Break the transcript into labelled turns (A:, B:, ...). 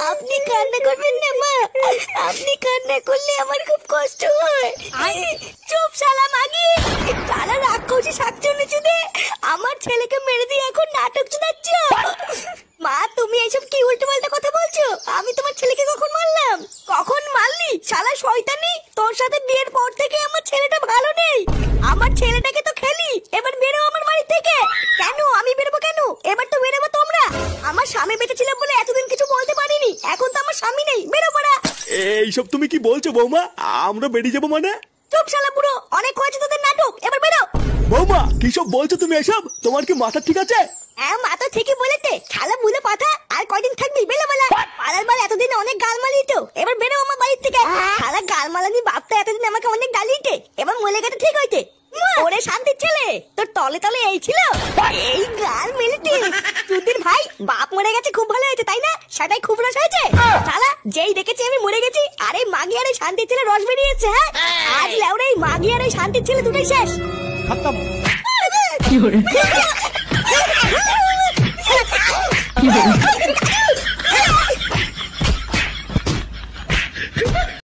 A: আপনি কান্না করবেন না মা, আপনি কান্না করলে আমার খুব কষ্ট হয়। চুপ শালা মাগি, শালা রাক্ষসী শাকচুন্নি চুদে আমার ছেলেকে মেরে দিয়ে এখন নাটক শোনাচ্ছ। মা তুমি এইসব কি উল্টোপাল্টা কথা বলছো? আমি তোমার ছেলেকে কখন মারলাম? কখন মারলি শালা শয়তানি? তোর সাথে বিয়ের পর থেকে আমার ছেলেটা ভালো নেই। আমার ছেলেটাকে তো খেলি, এবার বেরো আমার বাড়ি থেকে। কেন আমি বেরোবো কেন? এবার তো বেরোবো তোমরা। আমার স্বামী বেঁচে ছিল বলে এতদিন কিছু বলতে পারিনি, এখন তো আমার স্বামী নেই, বেরো পড়া।
B: এইসব তুমি কি বলছো বৌমা? আমরা বেরিয়ে যাবো মানে?
A: চুপ শালা বুড়ো, অনেক হয়েছে তোদের নাটক, এবার বেরো।
B: বৌমা কিসব বলছো তুমি এসব? তোমার কি মাথা ঠিক আছে?
A: হ্যাঁ মা তো ঠিকই বলেছে, শালা বুঝে পাঠা। আর কয়দিন থাকবি? বেলা বেলা পাড়ার বার এতদিন অনেক গাল মালিয়ে তো, এবার বেরো আমার বাড়ির থেকে। শালা গাল মালানি বাপটা এতদিন আমাকে অনেক গালিতে, এবার মলে গেছে ঠিক হইতে। ওরে শান্তির ছেলে, তোর তলে তলে এই ছিল, এই গাল মেলিতে। তুদির ভাই বাপ মরে গেছে খুব ভালো হয়েছে তাই না? সেটাই খুব রস হয়েছে। শালা যেই দেখেছি আমি মরে গেছি, আরে মাগি আর এই শান্তির ছেলে রস বেরিয়েছে। হ্যাঁ আজ লেওরে এই মাগি আর এই শান্তির ছেলে দুটোই শেষ।
B: খতম।
A: কি